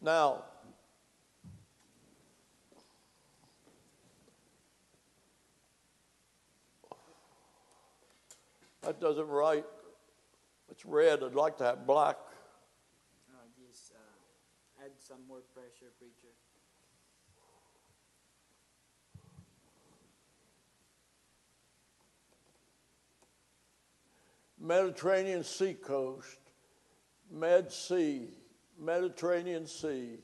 Now, that doesn't write. It's red. I'd like to have black. Just add some more pressure, preacher. Mediterranean Sea coast, Med Sea, Mediterranean Sea,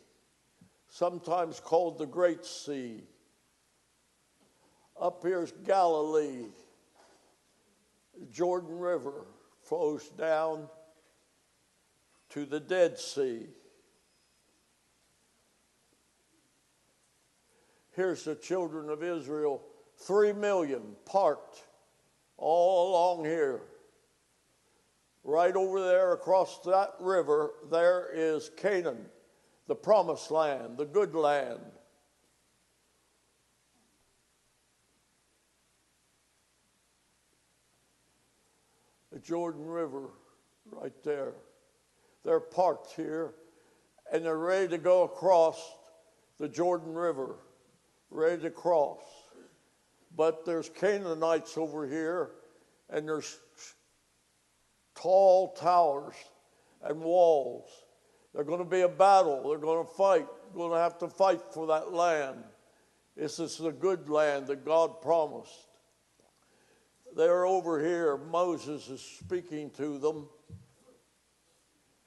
sometimes called the Great Sea. Up here's Galilee. Jordan River flows down to the Dead Sea. Here's the children of Israel, 3 million parked all along here. Right over there across that river, there is Canaan, the promised land, the good land. The Jordan River right there. They're parked here, and they're ready to go across the Jordan River, ready to cross. But there's Canaanites over here, and there's tall towers and walls. There's going to be a battle. They're going to fight. They're going to have to fight for that land. This is the good land that God promised. They're over here. Moses is speaking to them.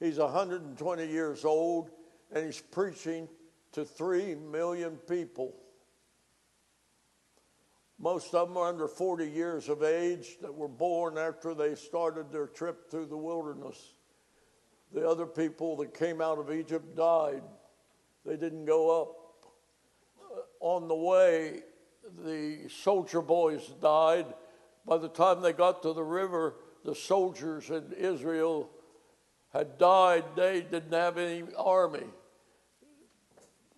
He's 120 years old, and he's preaching to 3 million people. Most of them are under 40 years of age that were born after they started their trip through the wilderness. The other people that came out of Egypt died. They didn't go up. On the way, the soldier boys died. By the time they got to the river, the soldiers in Israel had died. They didn't have any army.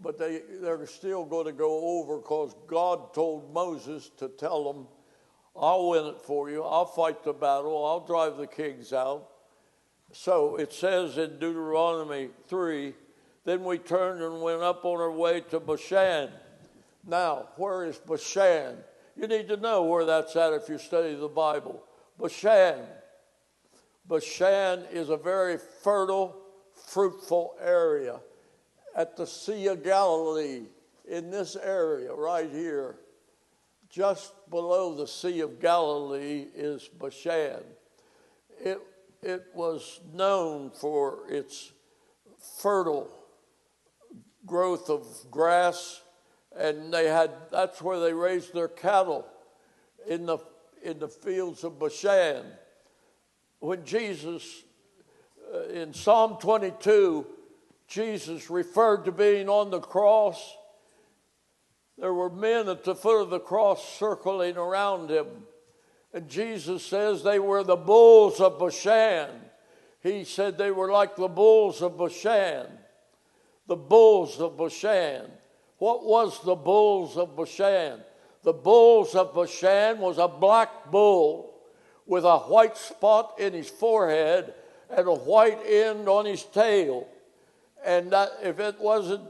But they're still going to go over because God told Moses to tell them, I'll win it for you. I'll fight the battle. I'll drive the kings out. So it says in Deuteronomy 3, then we turned and went up on our way to Bashan. Now, where is Bashan? You need to know where that's at if you study the Bible. Bashan. Bashan is a very fertile, fruitful area. At the Sea of Galilee, in this area right here, just below the Sea of Galilee is Bashan. It was known for its fertile growth of grass, and that's where they raised their cattle, in the fields of Bashan. When Jesus, in Psalm 22, Jesus referred to being on the cross. There were men at the foot of the cross circling around him. And Jesus says they were the bulls of Bashan. He said they were like the bulls of Bashan. The bulls of Bashan. What was the bulls of Bashan? The bulls of Bashan was a black bull with a white spot in his forehead and a white end on his tail. And that, if it wasn't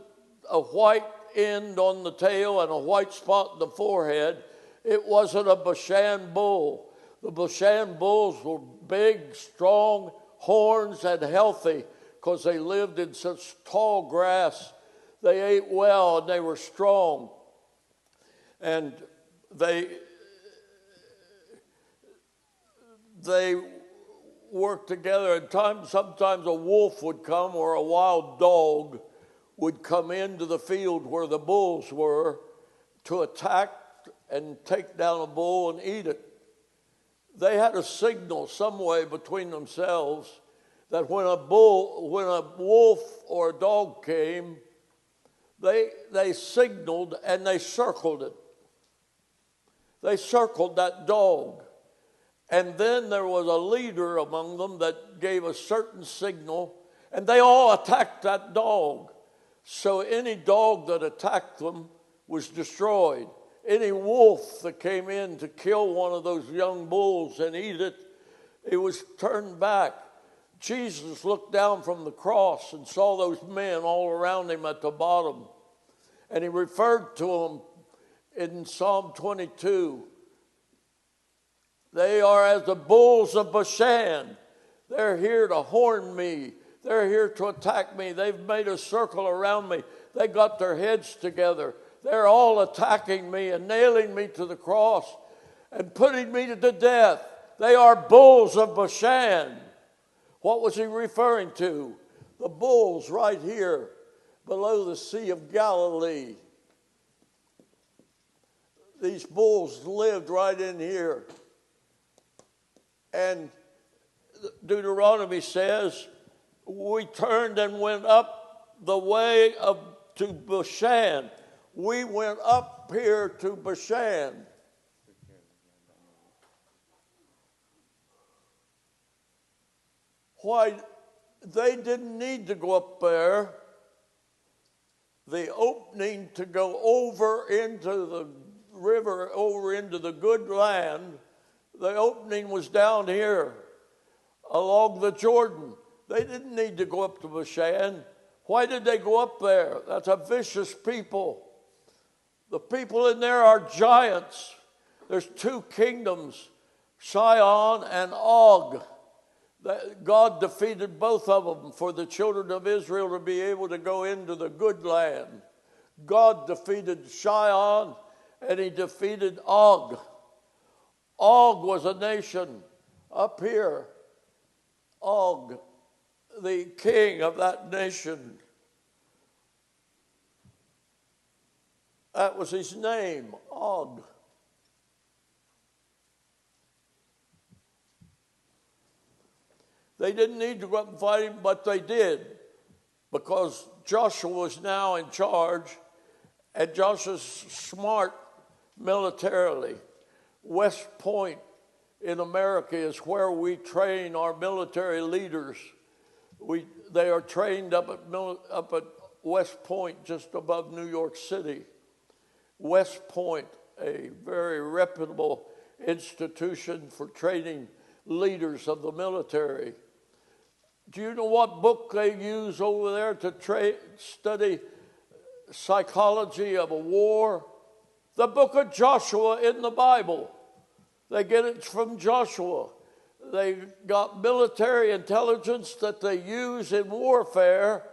a white end on the tail and a white spot in the forehead, it wasn't a Bashan bull. The Bashan bulls were big, strong, horns, and healthy because they lived in such tall grass. They ate well and they were strong. And they worked together, and sometimes a wolf would come or a wild dog would come into the field where the bulls were to attack and take down a bull and eat it. They had a signal some way between themselves that when a wolf or a dog came, they signaled and they circled it. They circled that dog. And then there was a leader among them that gave a certain signal, and they all attacked that dog. So any dog that attacked them was destroyed. Any wolf that came in to kill one of those young bulls and eat it, it was turned back. Jesus looked down from the cross and saw those men all around him at the bottom. And he referred to them in Psalm 22. They are as the bulls of Bashan. They're here to horn me. They're here to attack me. They've made a circle around me. They got their heads together. They're all attacking me and nailing me to the cross and putting me to death. They are bulls of Bashan. What was he referring to? The bulls right here below the Sea of Galilee. These bulls lived right in here. And Deuteronomy says, we turned and went up the way to Bashan. We went up here to Bashan. Why, they didn't need to go up there. The opening to go over into the river, over into the good land, the opening was down here along the Jordan. They didn't need to go up to Bashan. Why did they go up there? That's a vicious people. The people in there are giants. There's two kingdoms, Sihon and Og. God defeated both of them for the children of Israel to be able to go into the good land. God defeated Sihon and he defeated Og. Og was a nation up here. Og, the king of that nation. That was his name, Og. They didn't need to go up and fight him, but they did, because Joshua was now in charge, and Joshua's smart militarily. West Point in America is where we train our military leaders. They are trained up at West Point, just above New York City. West Point, a very reputable institution for training leaders of the military. Do you know what book they use over there to study psychology of a war? The book of Joshua in the Bible. They get it from Joshua. They got military intelligence that they use in warfare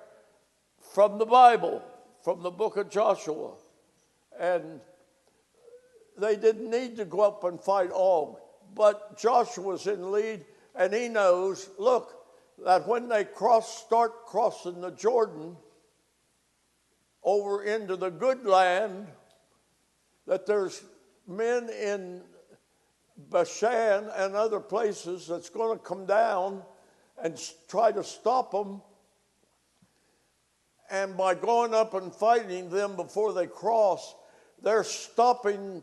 from the Bible, from the book of Joshua. And they didn't need to go up and fight Og. But Joshua's in lead, and he knows, look, that when they start crossing the Jordan over into the good land, that there's men in Bashan and other places that's going to come down and try to stop them. And by going up and fighting them before they cross, they're stopping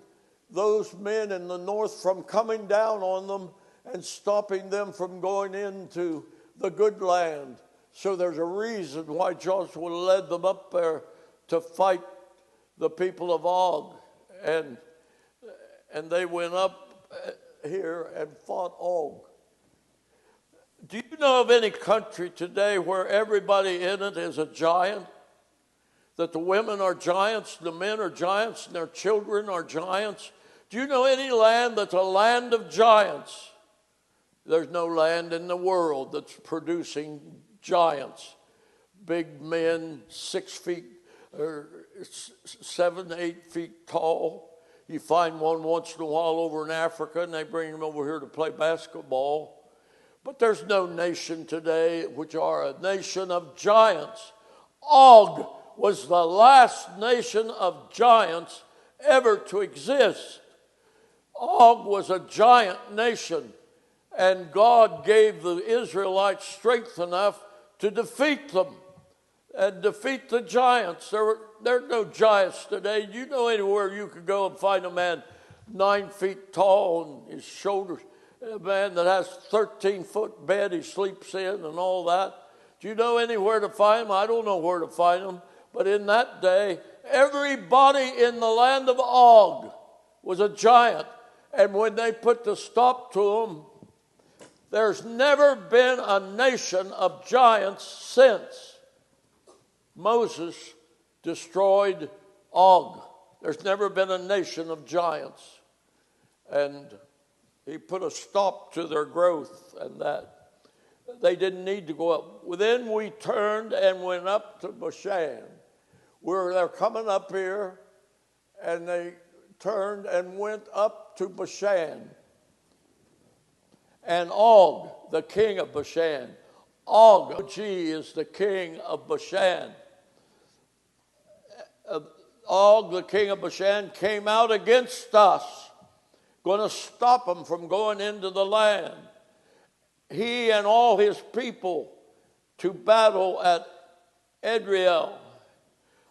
those men in the north from coming down on them and stopping them from going into the good land. So there's a reason why Joshua led them up there to fight the people of Og. And they went up here and fought Og. Do you know of any country today where everybody in it is a giant? That the women are giants, the men are giants, and their children are giants? Do you know any land that's a land of giants? There's no land in the world that's producing giants. Big men, 6 feet or 7, 8 feet tall. You find one once in a while over in Africa, and they bring them over here to play basketball. But there's no nation today which are a nation of giants. Og was the last nation of giants ever to exist. Og was a giant nation, and God gave the Israelites strength enough to defeat them and defeat the giants. There are no giants today. Do you know anywhere you could go and find a man 9 feet tall and his shoulders, a man that has 13-foot bed he sleeps in and all that? Do you know anywhere to find them? I don't know where to find them. But in that day, everybody in the land of Og was a giant. And when they put the stop to them, There's never been a nation of giants since Moses destroyed Og. There's never been a nation of giants. And he put a stop to their growth, and that they didn't need to go up. Then we turned and went up to Bashan. They're coming up here, and they turned and went up to Bashan. And Og, the king of Bashan, Og is the king of Bashan. Og, the king of Bashan, came out against us, going to stop them from going into the land. He and all his people to battle at Edrei.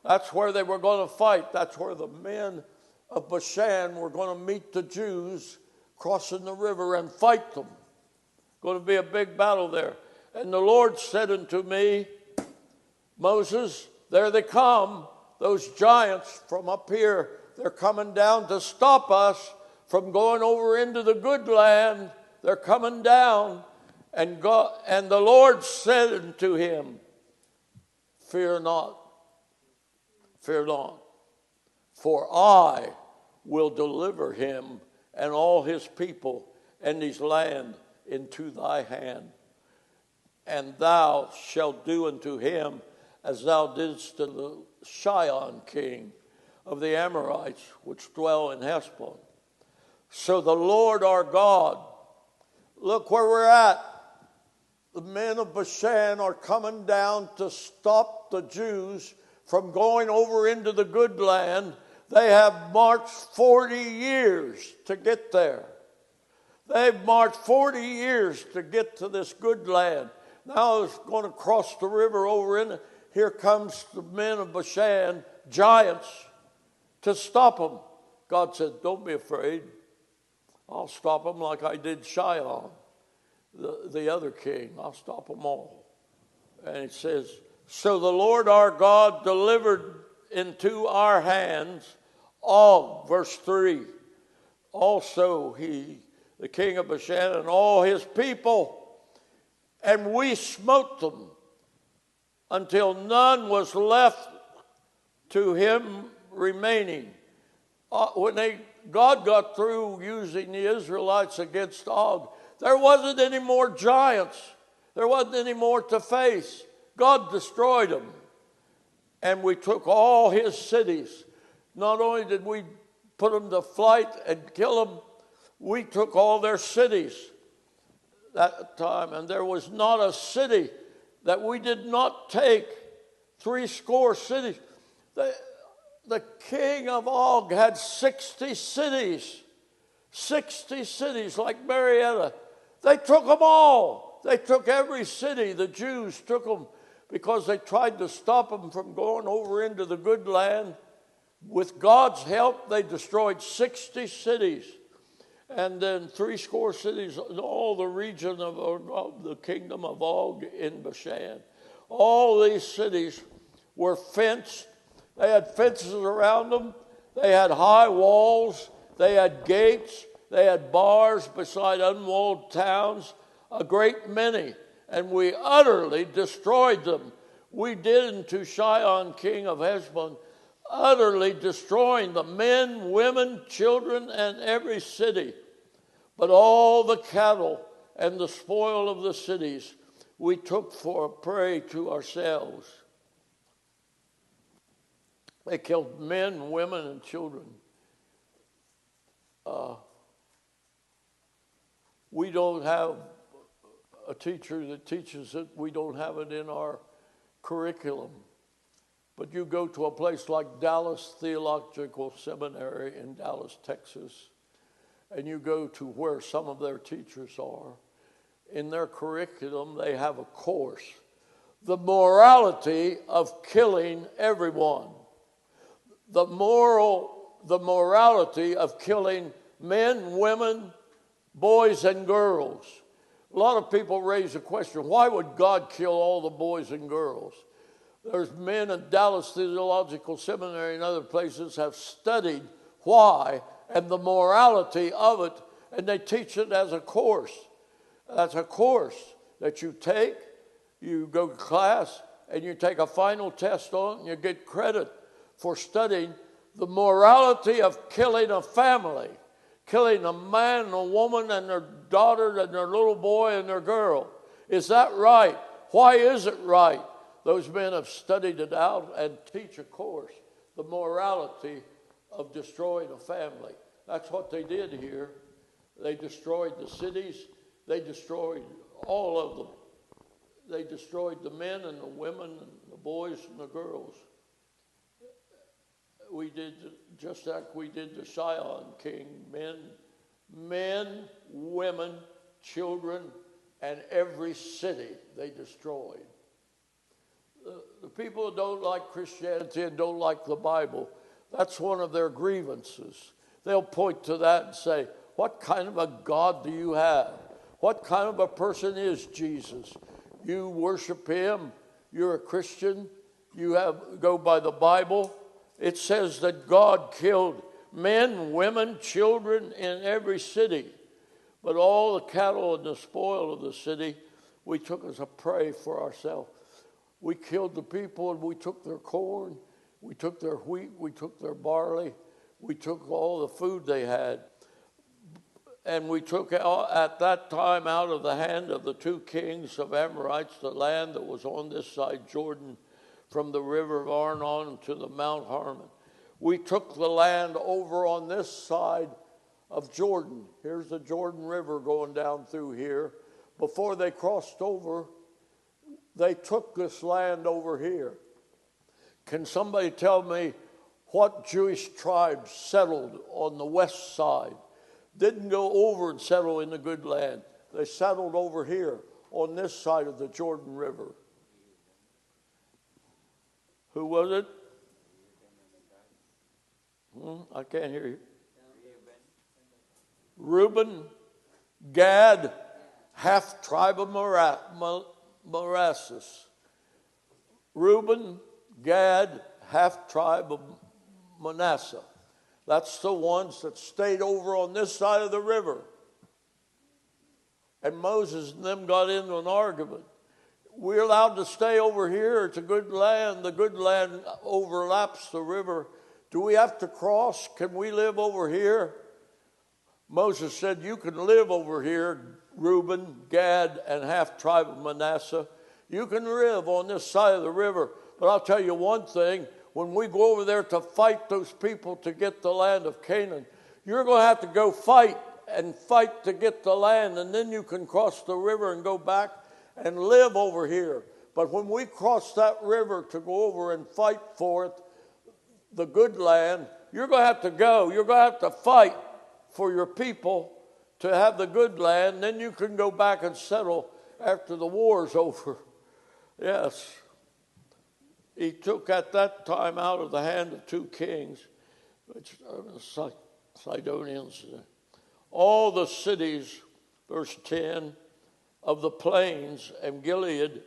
That's where they were going to fight. That's where the men of Bashan were going to meet the Jews crossing the river and fight them. Going to be a big battle there. And the Lord said unto me, Moses, there they come, those giants from up here. They're coming down to stop us from going over into the good land. They're coming down. And the Lord said unto him, fear not, for I will deliver him and all his people and his land into thy hand. And thou shalt do unto him as thou didst to the Sihon king of the Amorites, which dwell in Heshbon. So the Lord our God, look where we're at. The men of Bashan are coming down to stop the Jews from going over into the good land. They have marched 40 years to get there. They've marched 40 years to get to this good land. Now it's going to cross the river over in. Here comes the men of Bashan, giants, to stop them. God said, don't be afraid. I'll stop them like I did Sihon, the other king. I'll stop them all. And it says, so the Lord our God delivered into our hands Og, verse 3. Also he, the king of Bashan, and all his people, and we smote them until none was left to him remaining. When God got through using the Israelites against Og, there wasn't any more giants. There wasn't any more to face. God destroyed them. And we took all his cities. Not only did we put them to flight and kill them, we took all their cities that time. And there was not a city that we did not take. 80 cities. The king of Og had 60 cities. 60 cities like Marietta. They took them all. They took every city. The Jews took them because they tried to stop them from going over into the good land. With God's help, they destroyed 60 cities. And then 80 cities in all the region of the kingdom of Og in Bashan. All these cities were fenced. They had fences around them. They had high walls. They had gates. They had bars beside unwalled towns, a great many. And we utterly destroyed them. We did unto Sihon, king of Heshbon, utterly destroying the men, women, children, and every city. But all the cattle and the spoil of the cities we took for a prey to ourselves. They killed men, women, and children. We don't have a teacher that teaches it. We don't have it in our curriculum. But you go to a place like Dallas Theological Seminary in Dallas, Texas, and you go to where some of their teachers are. In their curriculum, they have a course, the morality of killing everyone. The morality of killing men, women, boys, and girls. A lot of people raise the question, why would God kill all the boys and girls? There's men in Dallas Theological Seminary and other places have studied why and the morality of it, and they teach it as a course. That's a course that you take. You go to class and you take a final test on it, and you get credit for studying the morality of killing a family, killing a man and a woman and their daughter and their little boy and their girl. Is that right? Why is it right? Those men have studied it out and teach a course, the morality of destroying a family. That's what they did here. They destroyed the cities. They destroyed all of them. They destroyed the men and the women and the boys and the girls. We did just like we did the Sihon king. Men, women, children, and every city they destroyed. The people who don't like Christianity and don't like the Bible, that's one of their grievances. They'll point to that and say, what kind of a God do you have? What kind of a person is Jesus? You worship him. You're a Christian. You go by the Bible. It says that God killed men, women, children in every city. But all the cattle and the spoil of the city, we took as a prey for ourselves. We killed the people and we took their corn. We took their wheat. We took their barley. We took all the food they had. And we took at that time out of the hand of the two kings of Amorites the land that was on this side Jordan, from the river of Arnon to the Mount Hermon. We took the land over on this side of Jordan. Here's the Jordan River going down through here. Before they crossed over, they took this land over here. Can somebody tell me what Jewish tribes settled on the west side? Didn't go over and settle in the good land. They settled over here on this side of the Jordan River. Who was it? I can't hear you. Reuben, Gad, half tribe of Manasseh. Reuben, Gad, half tribe of Manasseh. That's the ones that stayed over on this side of the river. And Moses and them got into an argument. We're allowed to stay over here. It's a good land. The good land overlaps the river. Do we have to cross? Can we live over here? Moses said, you can live over here, Reuben, Gad, and half tribe of Manasseh. You can live on this side of the river. But I'll tell you one thing. When we go over there to fight those people to get the land of Canaan, you're going to have to go fight to get the land, and then you can cross the river and go back and live over here. But when we cross that river to go over and fight for it, the good land, you're going to have to go. You're going to have to fight for your people to have the good land. Then you can go back and settle after the war's over. Yes. He took at that time out of the hand of two kings, which are the Sidonians, all the cities, verse 10, of the plains and Gilead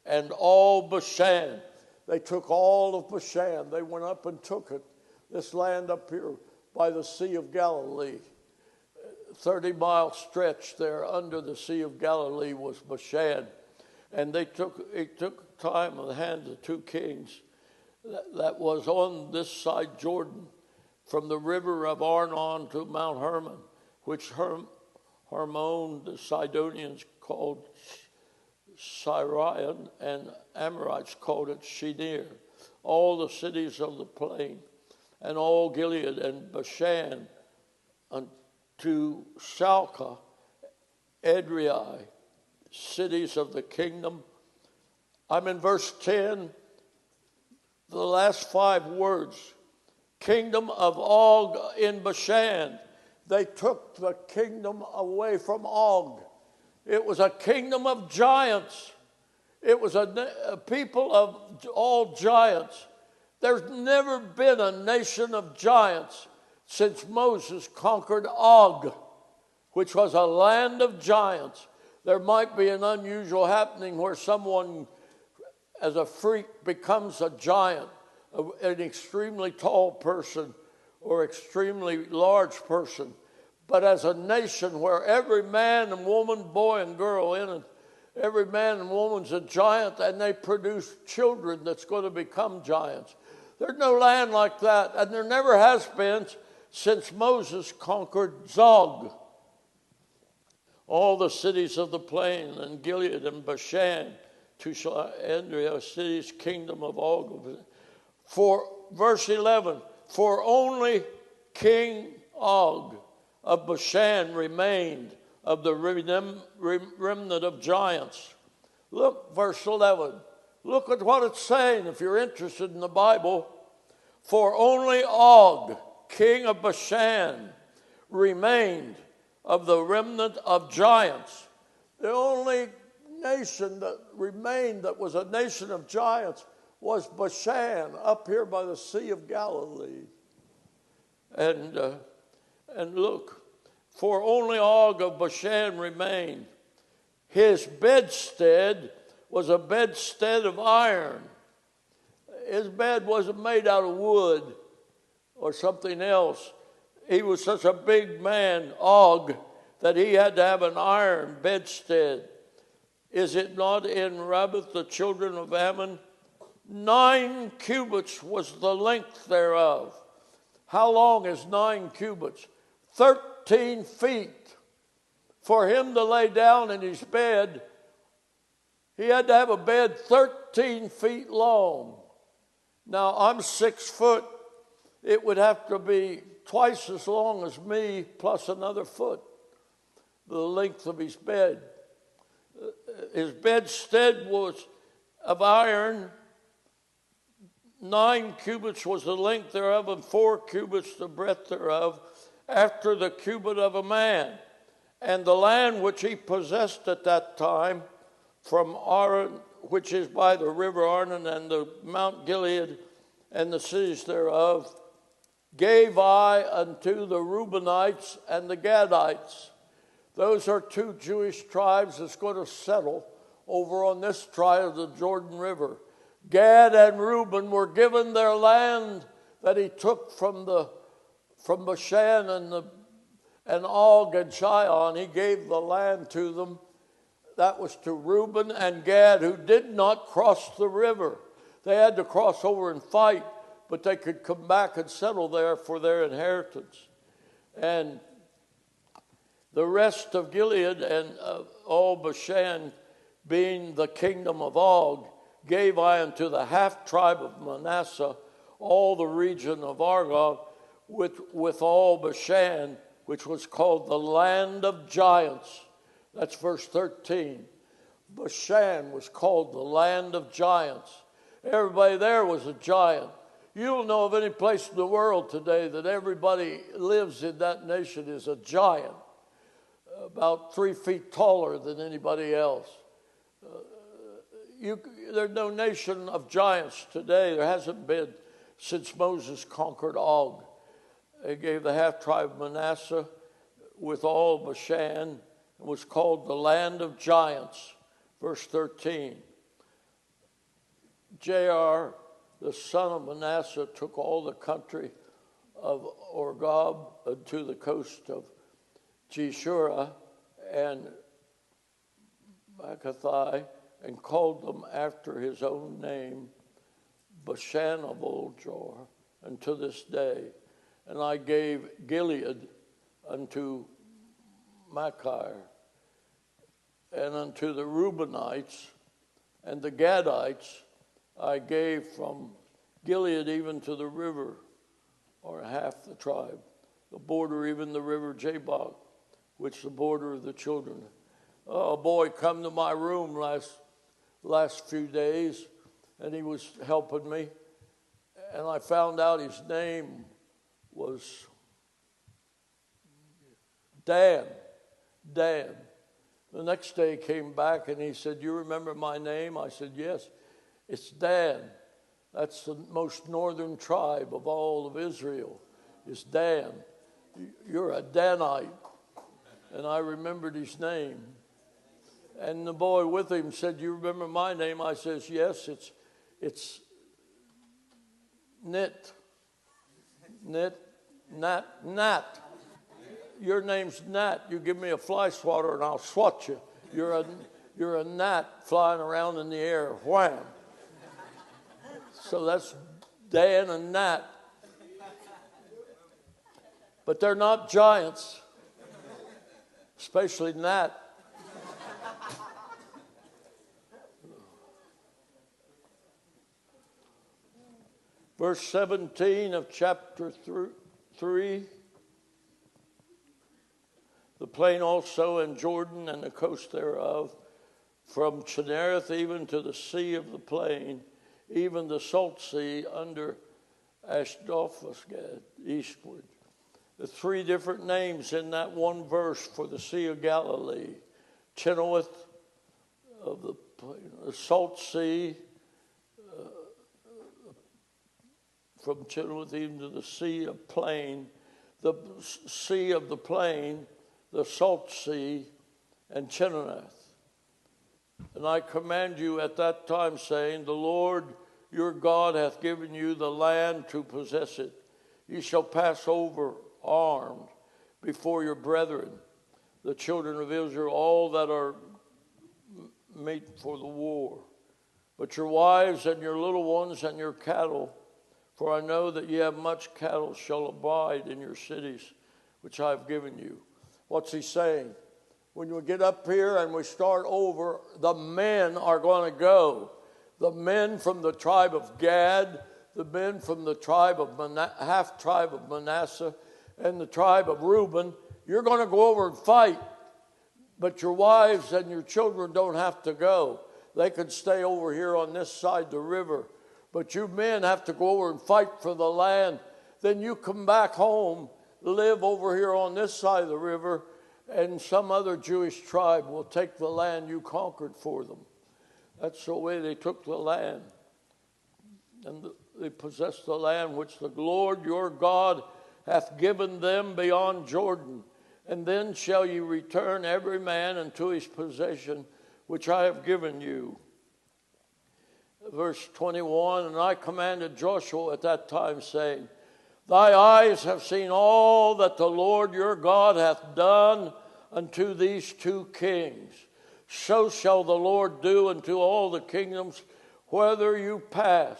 and all Bashan. They took all of Bashan. They went up and took it. This land up here by the Sea of Galilee, 30-mile stretch there under the Sea of Galilee was Bashan. And it took time of the hand of the two kings that was on this side Jordan, from the river of Arnon to Mount Hermon, which Hermon, the Sidonians called Syrian, and Amorites called it Shinir. All the cities of the plain, and all Gilead and Bashan, unto Salcah, Edrei, cities of the kingdom. I'm in verse 10, the last 5 words. Kingdom of Og in Bashan. They took the kingdom away from Og. It was a kingdom of giants. It was a people of all giants. There's never been a nation of giants since Moses conquered Og, which was a land of giants. There might be an unusual happening where someone, as a freak, becomes a giant, an extremely tall person or extremely large person. but as a nation where every man and woman, boy and girl in it, every man and woman's a giant, and they produce children that's going to become giants. There's no land like that, and there never has been since Moses conquered Zog. All the cities of the plain, and Gilead and Bashan, to Andrea, cities, kingdom of Og. For verse 11, for only King Og of Bashan remained of the remnant of giants. Look, verse 11. Look at what it's saying if you're interested in the Bible. For only Og, king of Bashan, remained of the remnant of giants. The only nation that remained that was a nation of giants was Bashan, up here by the Sea of Galilee. And look, for only Og of Bashan remained. His bedstead was a bedstead of iron. His bed wasn't made out of wood or something else. He was such a big man, Og, that he had to have an iron bedstead. Is it not in Rabbath, the children of Ammon? 9 cubits was the length thereof. How long is 9 cubits? 13 feet. For him to lay down in his bed, he had to have a bed 13 feet long. Now, I'm 6 foot. It would have to be twice as long as me plus another foot, the length of his bed. His bedstead was of iron. 9 cubits was the length thereof, and 4 cubits the breadth thereof, after the cubit of a man. And the land which he possessed at that time, from Arnon, which is by the river Arnon, and the Mount Gilead, and the cities thereof, gave I unto the Reubenites and the Gadites. Those are 2 Jewish tribes that's going to settle over on this side of the Jordan River. Gad and Reuben were given their land that he took from Bashan and Og and Shion. He gave the land to them. That was to Reuben and Gad, who did not cross the river. They had to cross over and fight, but they could come back and settle there for their inheritance. And the rest of Gilead and all Bashan, being the kingdom of Og, gave I unto the half tribe of Manasseh all the region of Argob with all Bashan, which was called the land of giants. That's verse 13. Bashan was called the land of giants. Everybody there was a giant. You don't know of any place in the world today that everybody lives in that nation is a giant, about 3 feet taller than anybody else. There's no nation of giants today. There hasn't been since Moses conquered Og. He gave the half tribe of Manasseh with all Bashan, and was called the land of giants. Verse 13. Jair, the son of Manasseh, took all the country of Argob to the coast of Jeshurun and Makkathai, and called them after his own name, Bashan of Oljor, and to this day. And I gave Gilead unto Machir, and unto the Reubenites and the Gadites I gave from Gilead even to the river, or half the tribe, the border, even the river Jabbok, which the border of the children. A boy come to my room last few days, and he was helping me, and I found out his name was Dan. The next day he came back and he said, "You remember my name?" I said, "Yes, it's Dan. That's the most northern tribe of all of Israel, is Dan. You're a Danite." And I remembered his name. And the boy with him said, "You remember my name?" I says, "Yes, it's Nat. your name's Gnat. You give me a fly swatter and I'll swat you. You're a gnat flying around in the air. Wham. So that's Dan and Nat. But they're not giants, especially Nat. Verse 17 of chapter 3. The plain also and Jordan and the coast thereof, from Chinnereth even to the sea of the plain, even the salt sea under Ashdodphesgad, eastward. The three different names in that one verse for the Sea of Galilee. Chinnereth of the salt sea, from Chinnereth even to the sea of plain, the sea of the plain, the salt sea, and Chinnereth. And I command you at that time, saying, the Lord your God hath given you the land to possess it. You shall pass over armed before your brethren, the children of Israel, all that are meet for the war. But your wives and your little ones and your cattle, for I know that ye have much cattle, shall abide in your cities, which I have given you. What's he saying? When we get up here and we start over, the men are going to go. The men from the tribe of Gad, the men from the tribe of half tribe of Manasseh, and the tribe of Reuben, you're going to go over and fight. But your wives and your children don't have to go. They could stay over here on this side the river. But you men have to go over and fight for the land. Then you come back home, live over here on this side of the river, and some other Jewish tribe will take the land you conquered for them. That's the way they took the land. And they possessed the land which the Lord your God hath given them beyond Jordan. And then shall you return every man unto his possession, which I have given you. Verse 21, and I commanded Joshua at that time, saying, thy eyes have seen all that the Lord your God hath done unto these two kings. So shall the Lord do unto all the kingdoms whither you pass.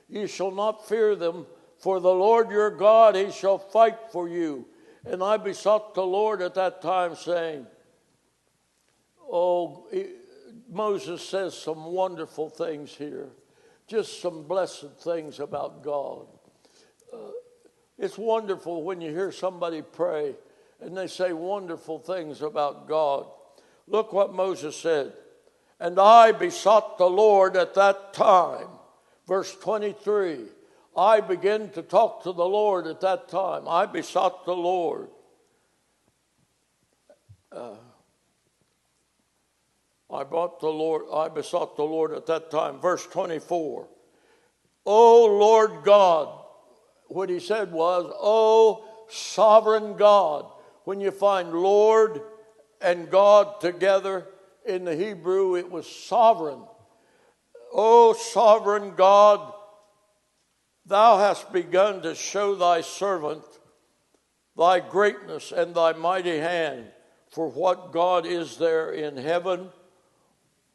Ye shall not fear them, for the Lord your God, he shall fight for you. And I besought the Lord at that time, saying, Moses says some wonderful things here. Just some blessed things about God. It's wonderful when you hear somebody pray and they say wonderful things about God. Look what Moses said. And I besought the Lord at that time. Verse 23. I began to talk to the Lord at that time. I besought the Lord. I besought the Lord at that time. Verse 24. O Lord God. What he said was, O sovereign God. When you find Lord and God together in the Hebrew, it was sovereign. O sovereign God, thou hast begun to show thy servant thy greatness and thy mighty hand. For what God is there in heaven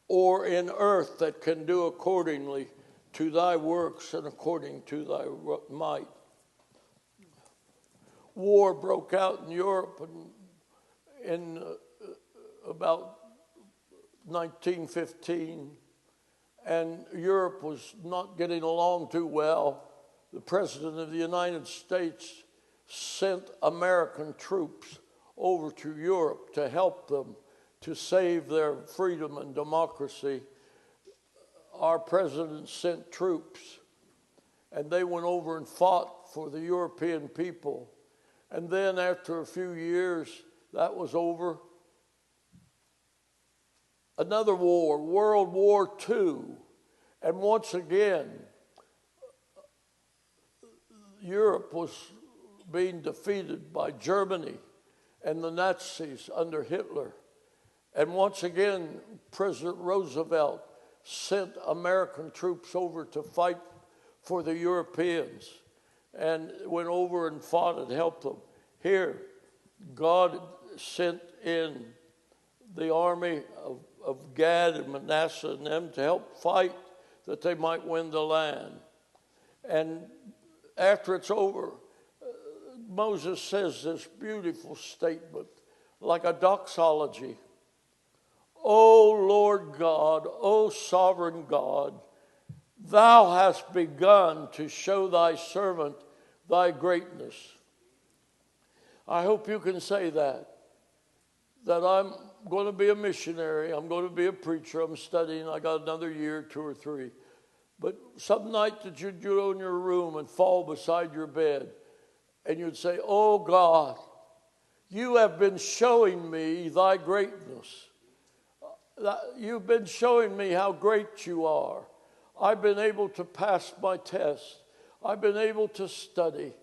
or in earth that can do accordingly to thy works and according to thy might? War broke out in Europe in about 1915, and Europe was not getting along too well. The President of the United States sent American troops over to Europe to help them to save their freedom and democracy. Our president sent troops, and they went over and fought for the European people. And then after a few years, that was over. Another war, World War II. And once again, Europe was being defeated by Germany and the Nazis under Hitler. And once again, President Roosevelt sent American troops over to fight for the Europeans and went over and fought and helped them. Here, God sent in the army of Gad and Manasseh and them to help fight that they might win the land. And after it's over, Moses says this beautiful statement, like a doxology. O Lord God, O sovereign God, thou hast begun to show thy servant thy greatness. I hope you can say that I'm going to be a missionary, I'm going to be a preacher, I'm studying, I got another year, 2 or 3. But some night that you'd go in your room and fall beside your bed, and you'd say, oh God, you have been showing me thy greatness. You've been showing me how great you are. I've been able to pass my test. I've been able to study.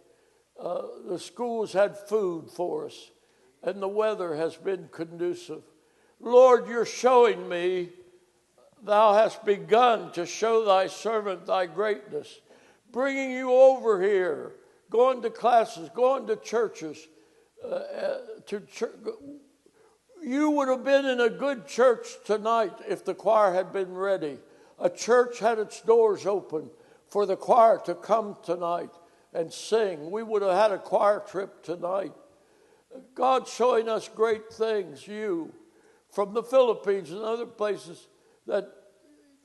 The schools had food for us, and the weather has been conducive. Lord, you're showing me, thou hast begun to show thy servant thy greatness, bringing you over here, going to classes, going to churches. You would have been in a good church tonight if the choir had been ready. A church had its doors open for the choir to come tonight and sing. We would have had a choir trip tonight. God's showing us great things, you, from the Philippines and other places, that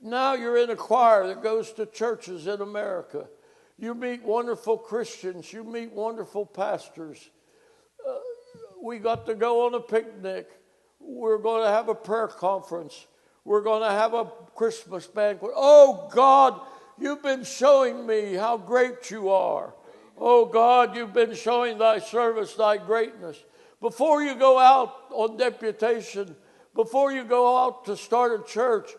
now you're in a choir that goes to churches in America. You meet wonderful Christians. You meet wonderful pastors. We got to go on a picnic. We're going to have a prayer conference. We're going to have a Christmas banquet. Oh, God, you've been showing me how great you are. Oh, God, you've been showing thy service thy greatness. Before you go out on deputation, before you go out to start a church,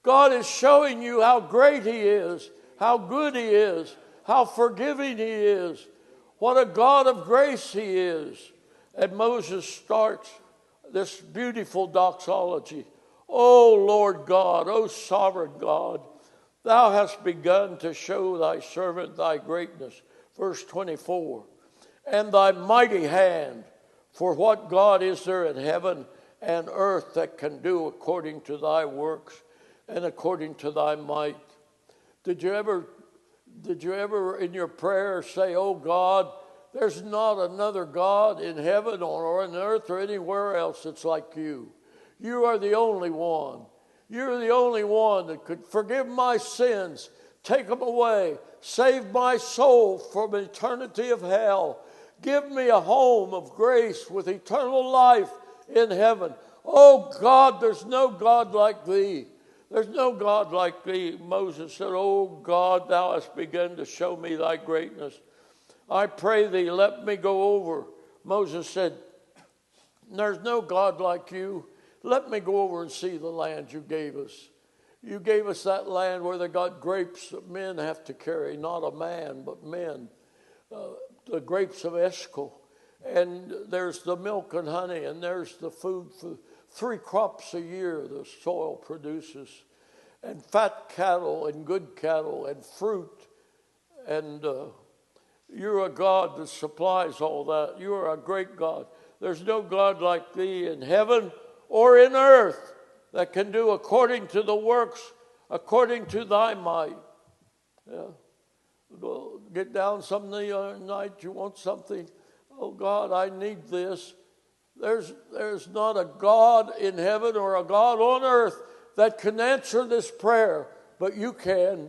God is showing you how great he is, how good he is, how forgiving he is, what a God of grace he is. And Moses starts this beautiful doxology. O Lord God, O sovereign God, thou hast begun to show thy servant thy greatness. Verse 24, and thy mighty hand, for what God is there in heaven and earth that can do according to thy works and according to thy might. Did you ever in your prayer say, oh God, there's not another God in heaven or on earth or anywhere else that's like you. You are the only one. You're the only one that could forgive my sins, take them away, save my soul from eternity of hell. Give me a home of grace with eternal life in heaven. Oh God, there's no God like thee. There's no God like thee. Moses said, oh God, thou hast begun to show me thy greatness. I pray thee, let me go over. Moses said, there's no God like you. Let me go over and see the land you gave us. You gave us that land where they got grapes that men have to carry, not a man, but men. The grapes of Eshcol. And there's the milk and honey, and there's the food for 3 crops a year the soil produces. And fat cattle and good cattle and fruit. And you're a God that supplies all that. You are a great God. There's no God like thee in heaven or in earth that can do according to the works, according to thy might. Yeah. Go get down some night, you want something. Oh God, I need this. There's not a God in heaven or a God on earth that can answer this prayer, but you can.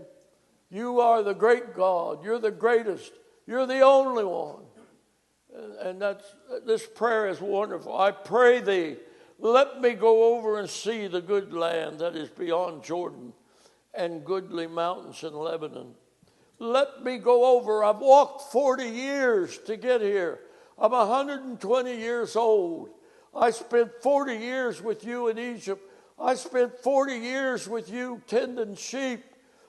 You are the great God. You're the greatest. You're the only one. And this prayer is wonderful. I pray thee, let me go over and see the good land that is beyond Jordan and goodly mountains in Lebanon. Let me go over. I've walked 40 years to get here. I'm 120 years old. I spent 40 years with you in Egypt. I spent 40 years with you tending sheep.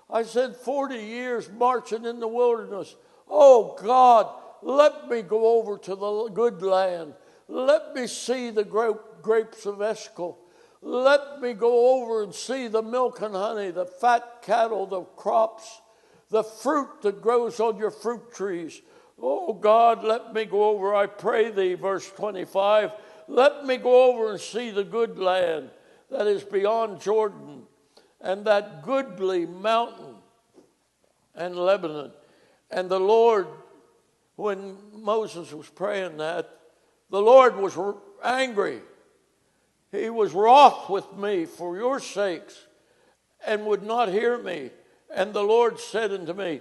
I spent 40 years marching in the wilderness. Oh God, let me go over to the good land. Let me see the grapes of Eshcol. Let me go over and see the milk and honey, the fat cattle, the crops, the fruit that grows on your fruit trees. Oh God, let me go over, I pray thee, verse 25, let me go over and see the good land that is beyond Jordan, and that goodly mountain and Lebanon. And the Lord, when Moses was praying that, the Lord was angry. He was wroth with me for your sakes, and would not hear me. And the Lord said unto me,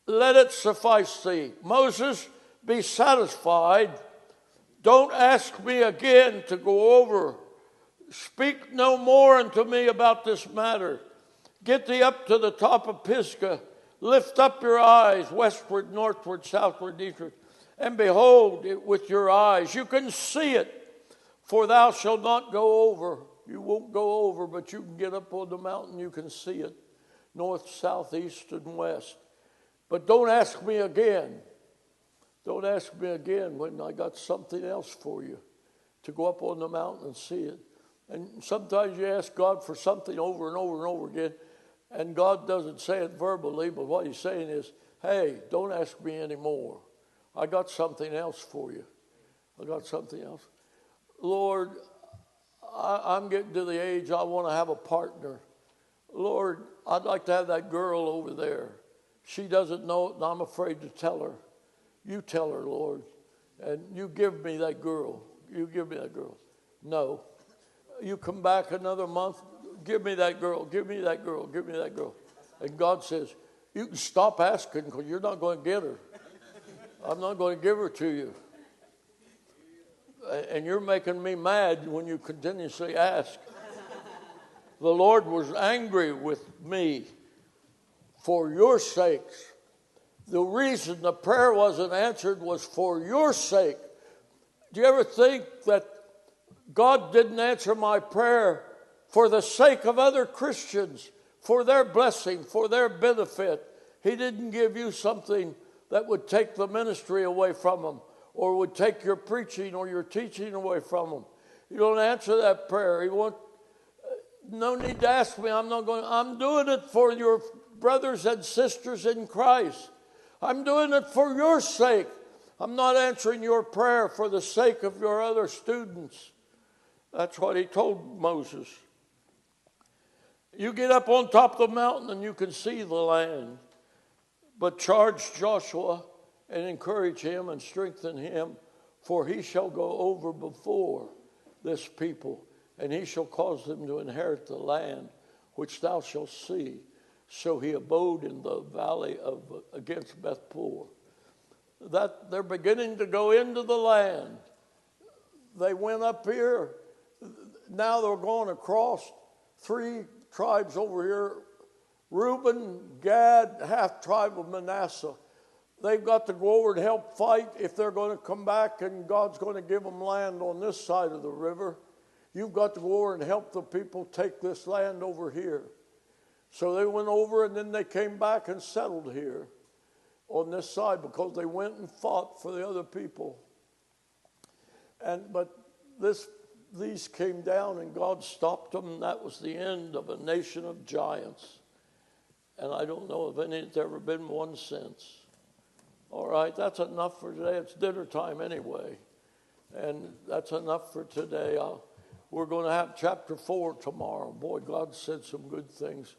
let it suffice thee. Moses, be satisfied. Don't ask me again to go over. Speak no more unto me about this matter. Get thee up to the top of Pisgah. Lift up your eyes westward, northward, southward, eastward, and behold it with your eyes. You can see it, for thou shalt not go over. You won't go over, but you can get up on the mountain. You can see it, north, south, east, and west. But don't ask me again. Don't ask me again when I got something else for you to go up on the mountain and see it. And sometimes you ask God for something over and over and over again, and God doesn't say it verbally, but what he's saying is, hey, don't ask me anymore. I got something else for you. I got something else. Lord, I'm getting to the age I want to have a partner. Lord, I'd like to have that girl over there. She doesn't know it, and I'm afraid to tell her. You tell her, Lord, and you give me that girl. You give me that girl. No. You come back another month, give me that girl, give me that girl, give me that girl. And God says, you can stop asking because you're not going to get her. I'm not going to give her to you. And you're making me mad when you continuously ask. The Lord was angry with me for your sakes. The reason the prayer wasn't answered was for your sake. Do you ever think that God didn't answer my prayer for the sake of other Christians, for their blessing, for their benefit? He didn't give you something that would take the ministry away from them, or would take your preaching or your teaching away from them. You don't answer that prayer. He won't. No need to ask me. I'm doing it for your brothers and sisters in Christ. I'm doing it for your sake. I'm not answering your prayer for the sake of your other students. That's what he told Moses. You get up on top of the mountain and you can see the land. But charge Joshua and encourage him and strengthen him, for he shall go over before this people, and he shall cause them to inherit the land which thou shalt see. So he abode in the valley against Beth-peor. That they're beginning to go into the land. They went up here. Now they're going across 3 tribes over here. Reuben, Gad, half tribe of Manasseh. They've got to go over and help fight if they're going to come back and God's going to give them land on this side of the river. You've got to go over and help the people take this land over here. So they went over and then they came back and settled here on this side because they went and fought for the other people. But these came down and God stopped them, and that was the end of a nation of giants. And I don't know if any has ever been one since. All right, that's enough for today. It's dinner time anyway. And that's enough for today. We're going to have chapter 4 tomorrow. Boy, God said some good things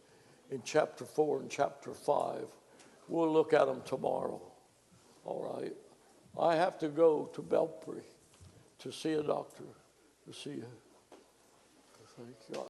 in chapter 4 and chapter 5. We'll look at them tomorrow. All right. I have to go to Belpre to see a doctor. To see you. Thank you.